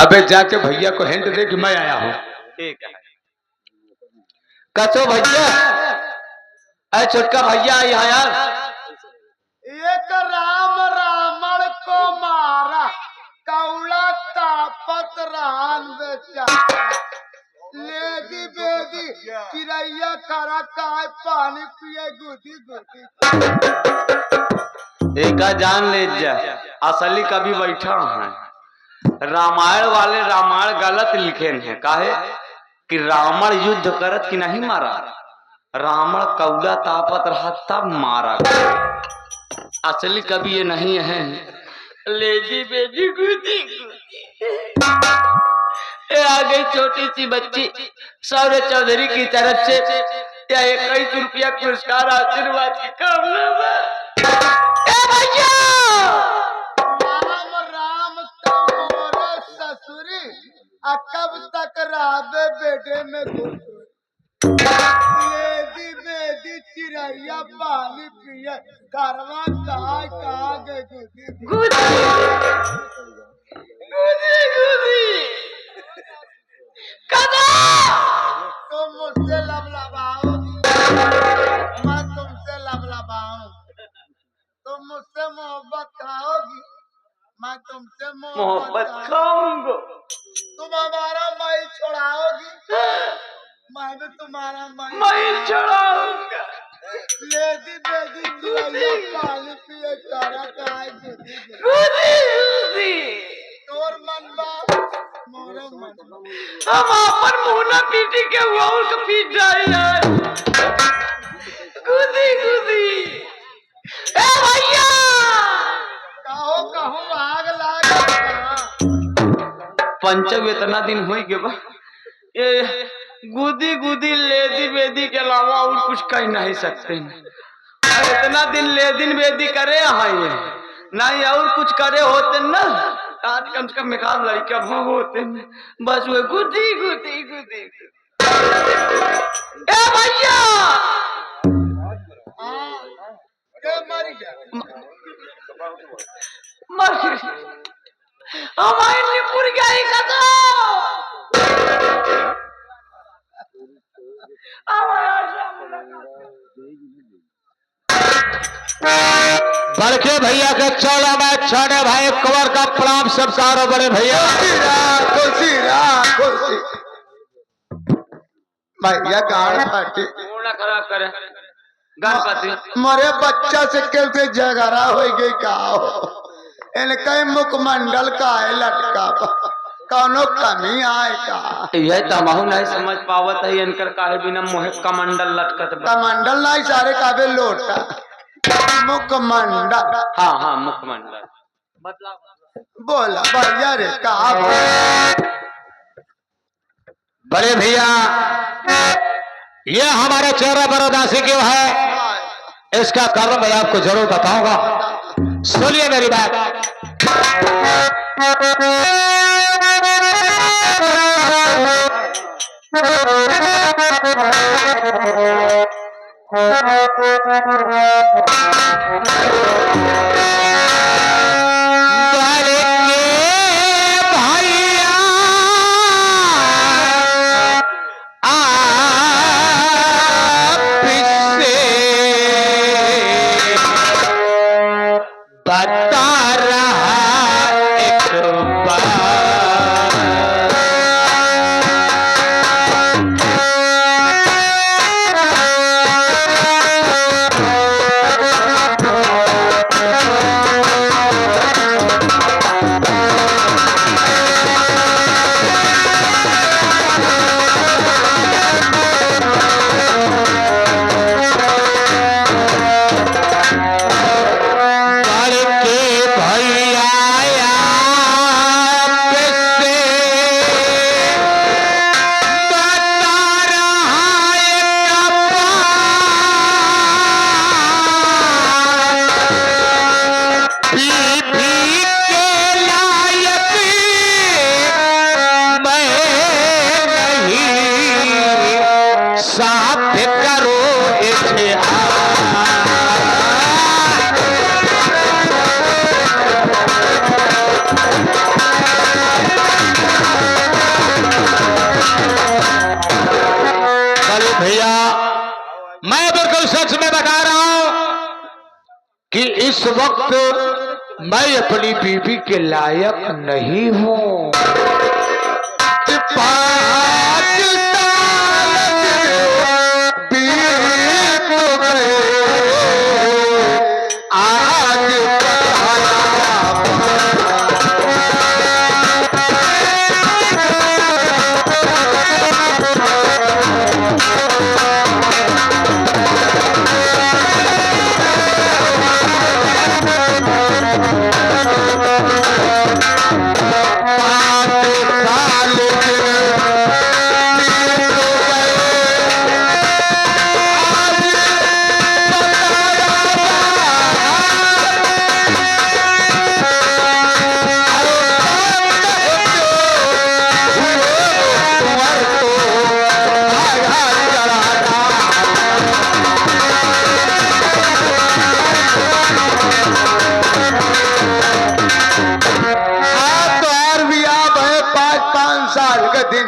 अबे जाके भैया को हिंट दे कि मैं आया हूँ। ठीक है। कसो भैया, अरे छोटका भैया यहाँ यार। एक राम रावण को मारा, कौड़ा तापत रान बेचारा, लेदी बेदी चिड़ैया खरा काय पानी पिए गुदी गुदी। एका जान ले जा, असली कभी बैठा है। रामायण वाले रामायण गलत लिखे हैं। काहे कि रावण युद्ध करत कि नहीं मारा, रावण कौड़ा तापत रहा तब मारा। असली कभी ये नहीं है। लेडी बेटी गुदी ये आ गई छोटी सी बच्ची सौर्य चौधरी की तरफ से या 21 रुपया पुरस्कार आशीर्वाद की कामना में। राम राम तो मोरे ससुरी, कब तक राबे बेटे में घुसुरी, लेदी बेदी चिड़ैया पानी पिए करवा काय कहा गए गुदी गुदी कदा तुम मुझसे लबलबाओगी, मैं तुमसे लबलबाऊंगी। तुम मुझसे मोहब्बत खाओगी, मैं तुमसे मोहब्बत खाऊंगा। तुम हमारा मैल छोड़ाओगी, मैं भी तुम्हारा मैं चढ़ाऊंगा। लेदी बेदी चिड़ैया पानी पिए तारा काय गुदी गुदी तोर मन बा मोरे मन बा। हम अपन मुंह पीटी के हुआ उसको पीट जाए यार। गुदी ए भैया कहो कहो आग लागे पंचव इतना दिन हो गए बा, ये गुदी लेदी बेदी के अलावा और कुछ कह नहीं सकते। इतना दिन लेदिन बेदी करे ये नहीं और कुछ करे होते ना, आज कम से कम निकाल लड़का भाव होते न। बस वो गुदी ए भैया के मर गया मर हमारे लिए पुर गई कदो बड़के भैया के चौला में छोटे भाई कुंवर का प्रणाम सब सारो बड़े भैया। खुशी भैया गाड़ी पार्टी पूर्ण करा करे गणपति मरे बच्चा से कैसे झगड़ा हो गई का इनके मुखमंडल का है लटका कौनो कमी आए का यह तमाहू नहीं समझ पावत है इनकर काहे बिना मोहे कमंडल लटकत बा। कमंडल नहीं सारे काबे लोटा मुखमंडल। हाँ मुखमंडल बोला भैया रे का बड़े भैया ये हमारे चेहरा बरोदासी क्यों है, इसका कारण मैं आपको जरूर बताऊंगा। सुनिए मेरी बात। इस वक्त मैं अपनी बीवी के लायक नहीं हूँ।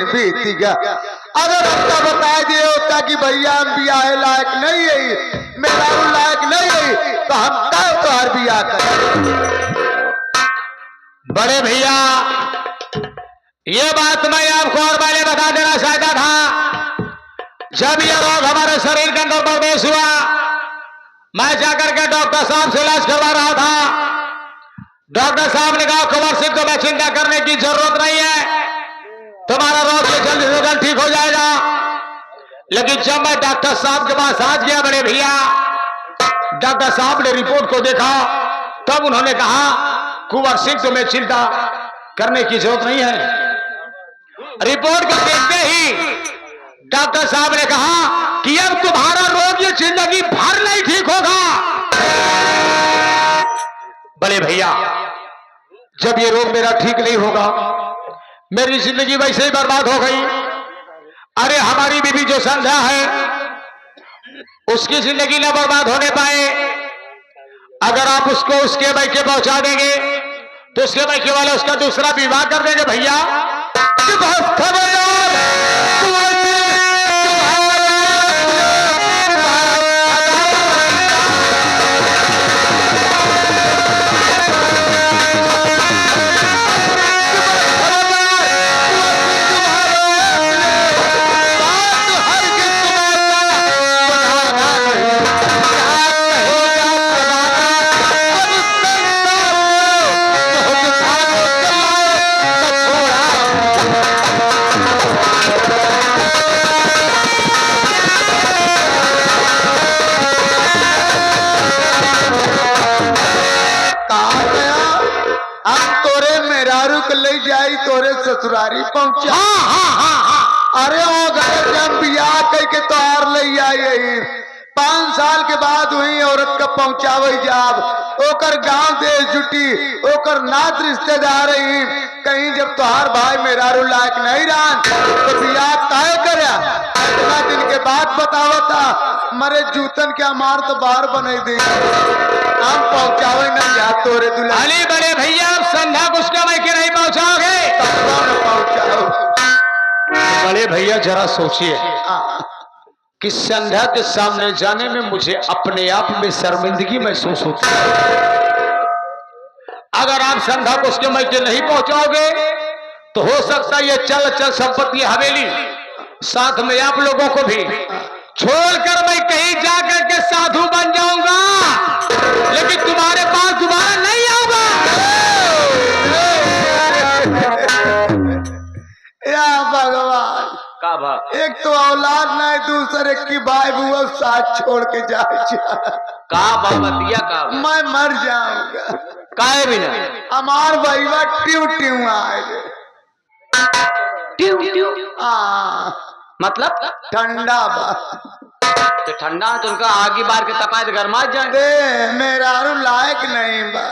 बीत गया। अगर हमका बता दिए होता कि भैया हम ब्याह लायक नहीं है, मेरा लायक नहीं है, तो हम कब तोहर ब्याह कर। बड़े भैया ये बात मैं आपको और पहले बता देना चाहता था। जब यह रोग हमारे शरीर के अंदर प्रवेश हुआ, मैं जाकर के डॉक्टर साहब से इलाज करवा रहा था। डॉक्टर साहब ने कहा कुंवर सिंह को मैं चिंता करने की जरूरत नहीं है, तुम्हारा रोग ये जल्द से जल्द ठीक हो जाएगा। लेकिन जब मैं डॉक्टर साहब के पास आज गया बड़े भैया, डॉक्टर साहब ने रिपोर्ट को देखा, तब उन्होंने कहा कुंवर सिंह तुम्हें चिंता करने की जरूरत नहीं है। रिपोर्ट को देखते ही डॉक्टर साहब ने कहा कि अब तुम्हारा रोग ये जिंदगी भर नहीं ठीक होगा। बड़े भैया जब ये रोग मेरा ठीक नहीं होगा, मेरी जिंदगी वैसे ही बर्बाद हो गई। अरे हमारी बीवी जो संध्या है, उसकी जिंदगी न बर्बाद होने पाए। अगर आप उसको उसके बैके पहुंचा देंगे तो उसके बैके वाले उसका दूसरा विवाह कर देंगे। भैया बहुत खबरदार, ससुरारी पहुंचा। अरे वो गए जब ब्याह कह के तोहार ले आई, 5 साल के बाद हुई औरत का पहुंचावे जाब, ओकर गांव देश जुटी, ओकर नात रिश्तेदार ही कहीं जब तोहार भाई मेरा लायक नहीं रहा तो ब्याह तय करे। इतना दिन के बाद बतावता मरे जूतन क्या मार तो बाहर बने दी, हम पहुंचावे नहीं जा तोरे दुल्हा। अली बड़े भैया संध्या उसका मैं के नहीं पहुंचाओगे, पहुंचाओ। बड़े भैया जरा सोचिए कि संध्या के सामने जाने में मुझे अपने आप में शर्मिंदगी महसूस होती है। अगर आप संध्या को उसके मैके नहीं पहुंचाओगे तो हो सकता है ये चल चल संपत्ति हवेली साथ में आप लोगों को भी छोड़कर मैं कहीं जाकर के साधु बन जाऊंगा, लेकिन तुम्हारे पास दोबारा नहीं आऊंगा। या भगवान का भाग, एक तो औलाद नहीं, दूसरे की भाई बुआ साथ छोड़ के जा का बाबतिया का मैं मर जाऊंगा। काहे भी ना हमार भैया ट्यू ट्यू आए, ट्यू ट्यू मतलब ठंडा बा, तो ठंडा तो उनका आगे बार के तपाए गरमा जाए। मेरा लायक नहीं बा,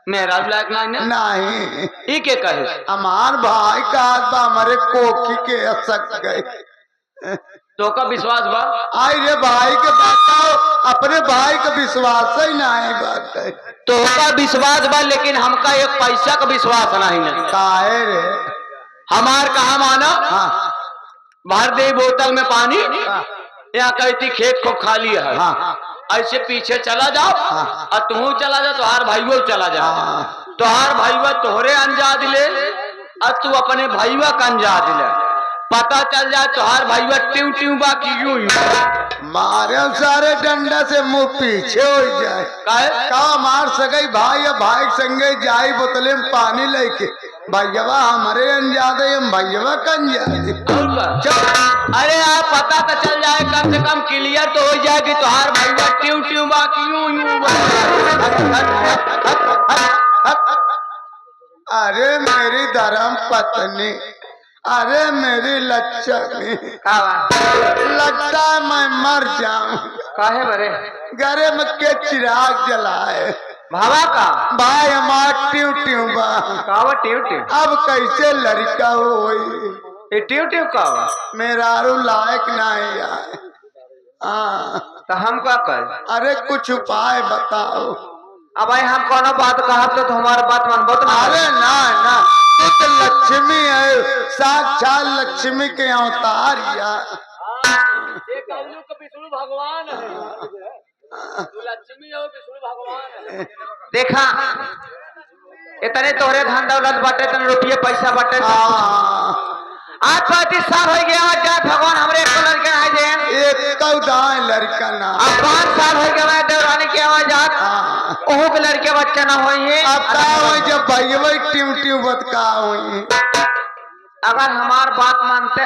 मेरा लायक नहीं ई के कहे हमार भाई का बा, हमारे कोकी के असक गए। तो का विश्वास बा? आई रे भाई के बताओ, अपने भाई का विश्वास ही नहीं बात है। तो का विश्वास बा, लेकिन हमका एक पैसा का विश्वास नहीं है। काहे रे? हमार कहा माना भर दे बोतल में पानी, यहाँ कहती खेत को खाली है, ऐसे पीछे चला जाओ हाँ। और तू चला जा, तोहार भाईयो चला जा, हाँ। तोहार भाईवा तोहरे अंजाद ले और तू अपने भाईवा का अंजाद ले, पता चल जाए तोहार भाईवा ट्यू ट्यू बाकी यूं मारे सारे डंडा से मुंह पीछे हो जाए काहे? का मार सके भाई या भाई संगे जाई बोतले में पानी लेके भैया हमारे अंजादे हम भैया का अंजादे और का? अरे यार पता तो चल जाए, कम से कम क्लियर तो हो जाए कि तोहार भाईवा ट्यू ट्यू बाकी यूं यूं अरे मेरी धर्म पत्नी, अरे मेरी लक्ष्मी, लगता है मैं मर जाऊं। काहे बरे घरे में के चिराग जलाए भावा का भाई हमार ट्यू ट्यू बा, कावा ट्यू ट्यू अब कैसे लड़का हो ये ट्यू ट्यू का मेरा लायक नहीं है। हाँ तो हम क्या कर? अरे कुछ उपाय बताओ। अब भाई हम कोनो बात कहा तो हमारी बात मानबो तो अरे ना ना, तू तो लक्ष्मी है, साक्षात लक्ष्मी के अवतार या विष्णु भगवान है, लक्ष्मी हो विष्णु भगवान है। देखा इतने तोहरे धन दौलत बाटे, तने रुपये पैसा बाटे, आज 35 साल हो गया जा भगवान हमरे एक लड़के आए जे एक कौदाय लड़का ना, अब 5 साल हो गया देवरानी की आवाज ओहो के लड़के बच्चा ना होइए। अब का हो जब भाई ट्यू ट्यू बतका हुई। अगर हमार बात मानते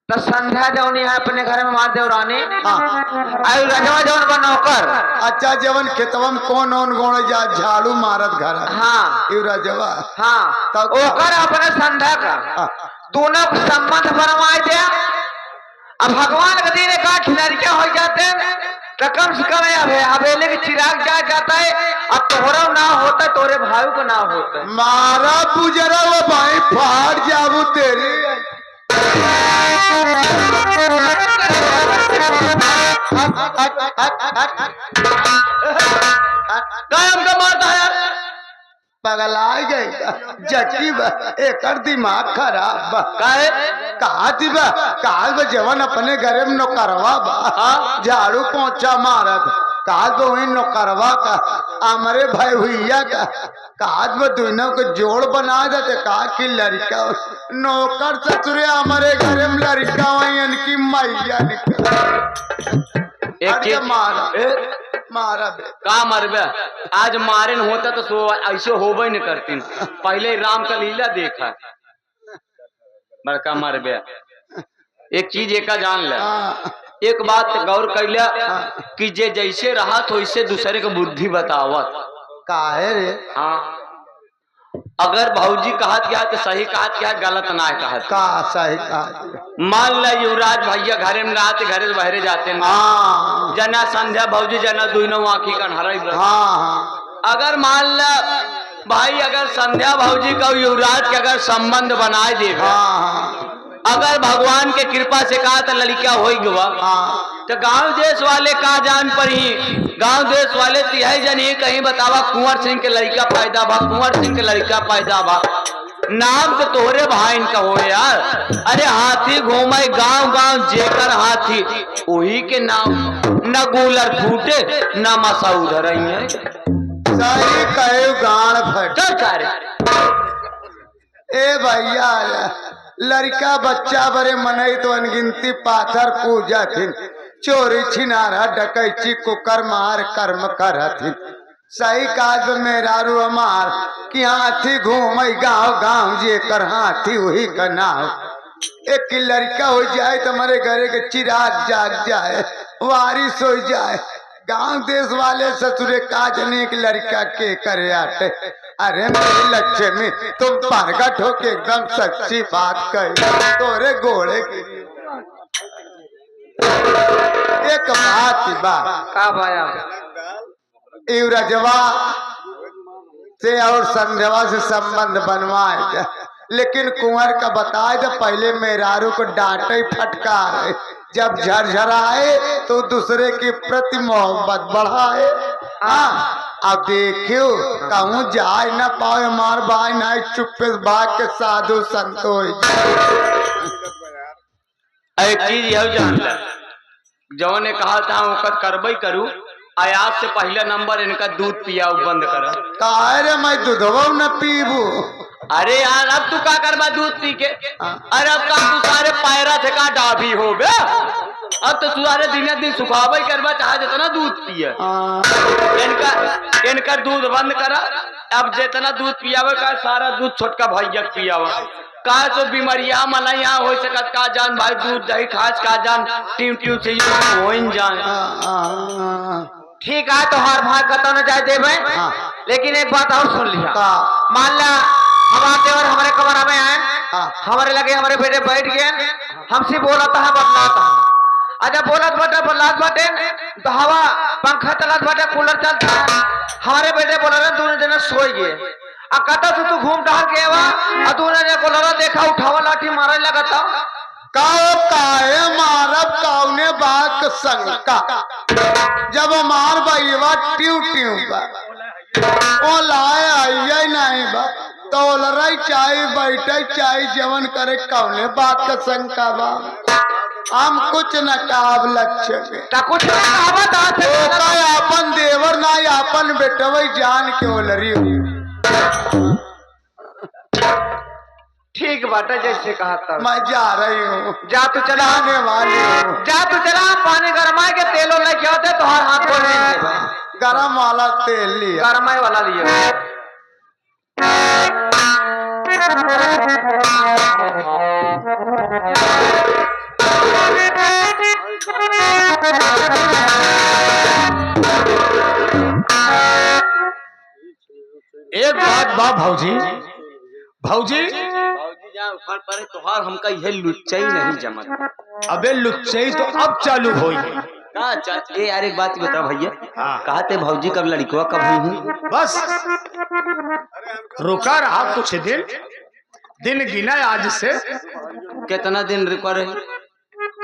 तो संध्या जौनी है अपने घर में मार देवरानी आयु रजवा जौन बा नौकर। अच्छा जवन खेतवा में कौन गोड़ जा झाड़ू मारत घर हाँ रजवा, हाँ तब ओकर अपने संध्या का दोनों को संबंध बनवाए दे। अब भगवान के दिन एक आठ लड़के हो जाते तो कम से कम हवेली के चिराग जा जाता है, अब तोहरा ना होता तोरे भाई को ना होता। मारा पुजरा वो भाई फाड़ जाबू तेरी। मारता है पगला गई जकी बा, एकर दिमाग खराब बा। काहे? कहा थी बा, कहा बा जवन अपने घरे में नौकरवा बा झाड़ू पोछा मारत, कहा तो वही नौकरवा का हमारे भाई हुईया का, कहा वो दोनों को जोड़ बना देते, कहा कि लड़का नौकर ससुरे हमारे घरे में लड़का वही इनकी मैया निकल एक मारा मारा बे। का मरबे आज मारे न होता तो ऐसे होबे नहीं करती। पहले राम का लीला देखा बड़का मरबे। एक चीज एक जान ले, एक बात गौर कैला कि जे जैसे रहा तो वैसे दूसरे को बुद्धि बतावत। काहे रे? हाँ अगर भाऊजी कहा क्या तो सही कहा क्या, गलत ना कहा का सही कहा। मान ला युवराज भैया घरे में रहते, घरे से बहरे जाते हैं जना संध्या भाऊजी जना दोनों आँखी कन्हरा। हाँ अगर मान ला भाई अगर संध्या भाऊजी का युवराज के अगर संबंध बनाए देगा, अगर भगवान के कृपा से कहा तो लड़का हो गवा तो गांव देश वाले का जान पर ही, गांव देश वाले तिहाई जन ही कहीं बतावा कुंवर सिंह के लड़का पैदा बा, कुंवर सिंह के लड़का पैदा बा, नाम तो तोहरे भाई का हो यार। अरे हाथी घूमे गांव गांव जेकर हाथी वही के नाम, न गूलर फूटे न मसा उधर है। सही कहे गाड़ फट। ए भैया लड़का बच्चा बड़े मनई तो अनगिनती पाथर पूजा थी, चोरी छिनारा डकैची कुकर मार कर्म करथिन। सही काज मेरारू हमार कि हाथी घूम गाँव गाँव जे कर हाथी वही का नाव। एक लड़का हो जाए तो हमारे घरे के चिराग जाग जाए, वारिस हो जाए, गांव देश वाले ससुरे काज एक लड़का के करे आटे। अरे मेरी लक्ष्मी तुम प्रगट हो के एकदम सच्ची बात कही, तोरे घोड़े की एक बात बा का भाया रजवा से और संध्या से संबंध बनवाए, लेकिन कुंवर का बताए तो पहले मेहरारू को डांटे फटकार, जब झरझराए तो दूसरे के प्रति मोहब्बत बढ़ाए। अब देखियो कहूँ जाए न पाए मार भाई ना चुप्पे भाग के साधु संतो। एक चीज यह जान ले, जवन ने कहा था ओकर करबई करू। आज से पहला नंबर इनका दूध पिया बंद कर। काहे रे मैं दूधवा न पीबू। अरे यार अब तू का करबा दूध पी के? अरे अब का तू सारे पैरा थे का डाभी हो बे। अब तो सारे दिन सुखावे करबा चाहे जितना दूध पिए। इनका दूध बंद करा। अब जितना दूध पियावे का सारा दूध छोटका भैया पियावा का तो बीमारियां मना यहाँ हो सकत का जान भाई दूध दही खास का जान ट्यू ट्यू से हो जान। ठीक है तो हर भाई कतो न जाए देवे। लेकिन एक बात और सुन लिया। मान ला हमारे और हमारे कमरा में आए, हमारे लगे हमारे बेटे बैठ गए, हमसे बोलता है बदलाता है। अच्छा बोलत बटे बदलात बटे तो हवा पंखा चलत बटे कूलर चलता है। हमारे बेटे बोला दोनों जने सोई गए। कता से तू घूम टहल के आवा दोनों ने बोला देखा उठावा लाठी मारे लगता काहे मारब कौने बात शंका। जब मार बा ट्यू ट्यू बा ओ लाए आई नहीं बा तो लड़ाई चाहे बैठे चाहे जवन करे कौने बात का शंका बा। हम कुछ न काब लक्ष्य कुछ अपन देवर ना अपन बेटवई जान के ओलरी। ठीक बाटा जैसे कहा था। मैं जा रही हूँ। जा तू चला आने वाली हूँ। जा तू चला पानी गरमाए के तेलों लेके आते तो हर हाथ को गरम वाला तेल लिया गरमाए वाला लिया। एक बात बा भौजी भौजी जहाँ ऊपर पड़े तोहार हमका यह लुच्चाई नहीं जमत। अबे लुच्चाई तो अब चालू होई। ए यार एक बात बता भैया। कहा थे भौजी कब लड़कवा कब हुई? बस रुका रहा कुछ दिन गिना आज से। कितना दिन रुका रहे?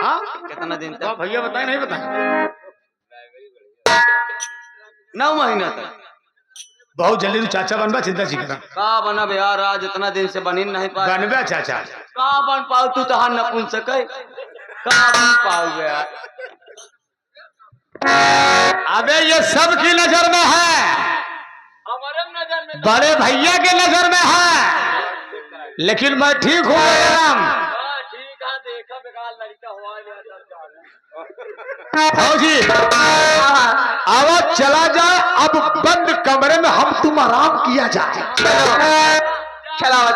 हाँ कितना दिन तो तक? भैया बताए नहीं बताए। 9 महीना तक। बहुत जल्दी तू चाचा बनबा चिंता जी करा। का बना बे यार आज इतना दिन से बनी नहीं पा बनबा चाचा का बन पाऊ तू तो न पूछ सके का बन पाऊ बे यार। अबे ये सबकी नजर में है, हमारे नजर में बड़े भैया के नजर में है, लेकिन मैं ठीक हूँ। ठीक है देखा बेकार लड़का हुआ भौजी आवाज चला जाए। अब बंद कमरे में हम तुम आराम किया जाए। चलावा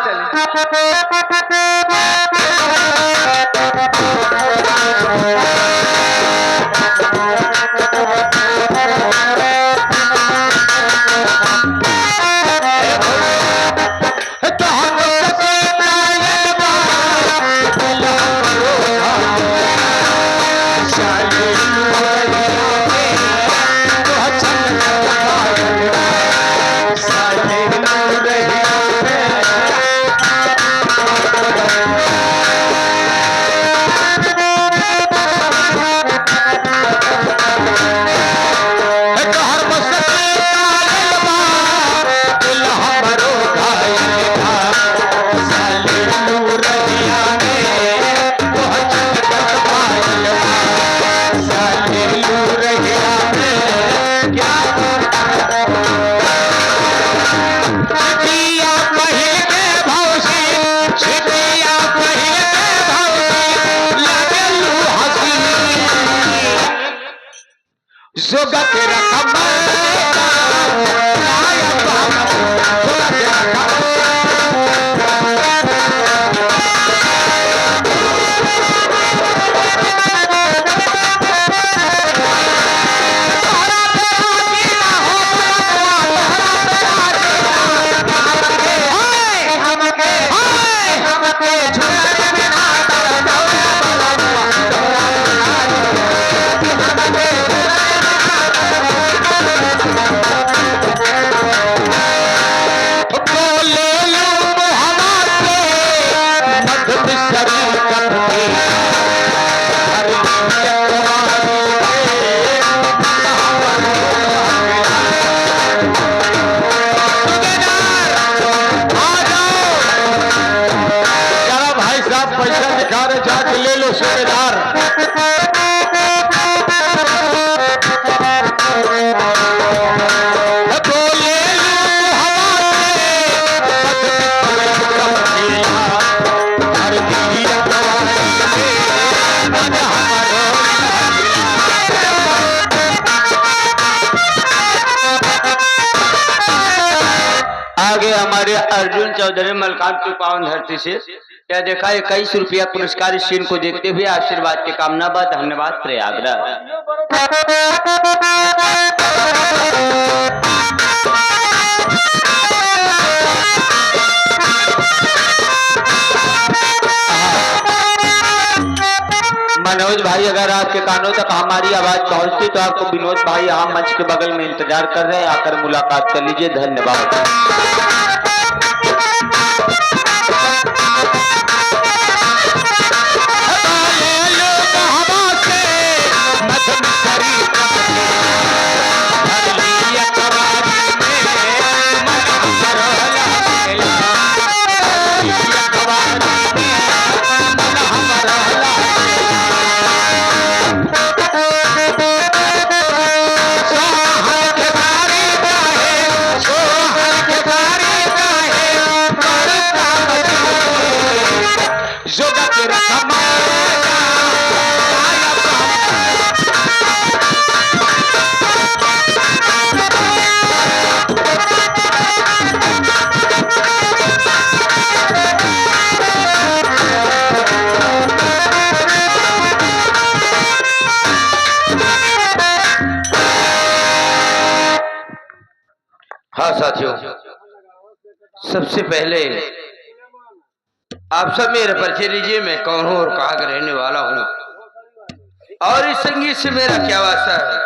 जोगा तेरा पैसा दिखा रहे जाके ले लो सूबेदार। हमारे अर्जुन चौधरी मलकानपुर पावन धरती से यह देखा 21 रुपया पुरस्कार इस सीन को देखते हुए आशीर्वाद के कामना बा। धन्यवाद प्रयागराज। मनोज भाई, अगर आपके कानों तक हमारी आवाज पहुंचती तो आपको विनोद भाई यहाँ मंच के बगल में इंतजार कर रहे हैं, आकर मुलाकात कर लीजिए। धन्यवाद। हाँ साथियों, सबसे पहले आप सब मेरा परिचय लीजिए। मैं कौन हूँ और कहाँ का रहने वाला हूँ और इस संगीत से मेरा क्या वास्ता है।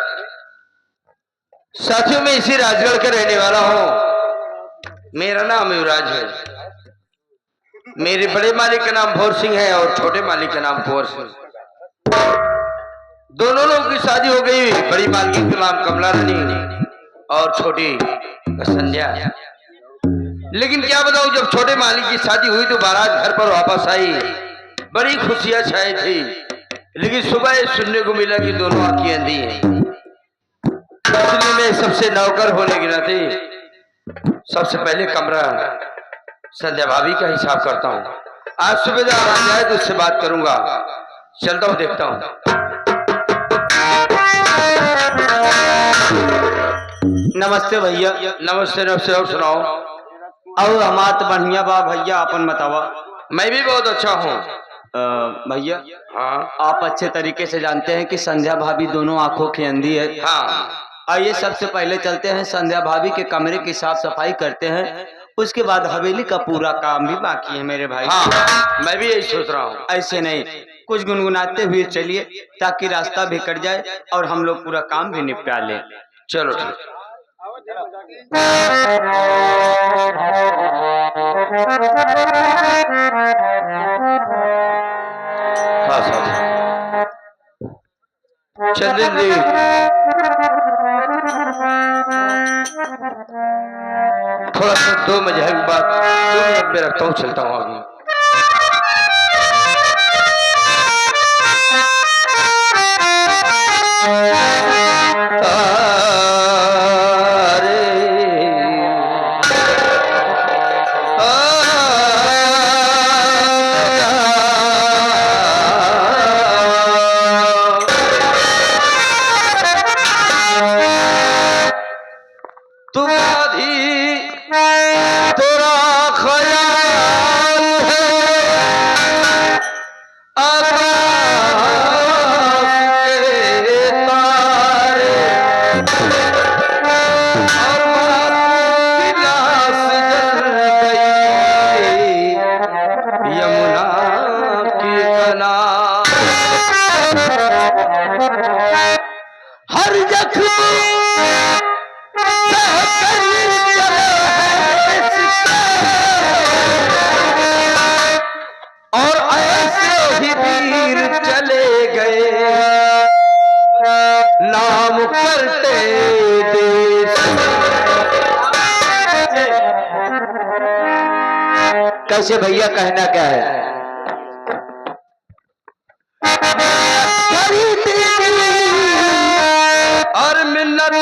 साथियों, मैं इसी राजगढ़ का रहने वाला हूँ। मेरा नाम युवराज है। मेरे बड़े मालिक का नाम भोर सिंह है और छोटे मालिक का नाम कुंवर सिंह। दोनों लोगों की शादी हो गई। बड़ी मालिक का नाम कमला रानी और छोटी संध्या। लेकिन क्या बताऊं, जब छोटे मालिक की शादी हुई तो बारात घर पर वापस आई। बड़ी खुशियां छाई थी। लेकिन सुबह सुनने को मिला कि दोनों आंखें अंधी हैं। इसलिए मैं सबसे नौकर होने के नाते सबसे पहले कमरा संध्या भाभी का हिसाब करता हूँ। आज सुबेदार आ जाए तो उससे बात करूंगा। चलता हूँ, देखता हूँ। नमस्ते भैया। नमस्ते नमस्ते। और सुनाओ। और हमारा तो बढ़िया बा भैया, अपन बतावा। मैं भी बहुत अच्छा हूँ भैया। हाँ, आप अच्छे तरीके से जानते हैं कि संध्या भाभी दोनों आंखों की अंधी है। हाँ, आइए सबसे पहले चलते हैं संध्या भाभी के कमरे की साफ सफाई करते हैं। उसके बाद हवेली का पूरा काम भी बाकी है मेरे भाई। हाँ, मैं भी यही सोच रहा हूँ। ऐसे नहीं, कुछ गुनगुनाते हुए चलिए ताकि रास्ता भी कट जाए और हम लोग पूरा काम भी निपटा लें। चलो ठीक। हाँ साहब, चंदन जी, थोड़ा सा 2 महीने के बाद 2 मिनट में रखता हूँ, चलता हूँ आगे। कैसे भैया, कहना क्या है? और मिन्नत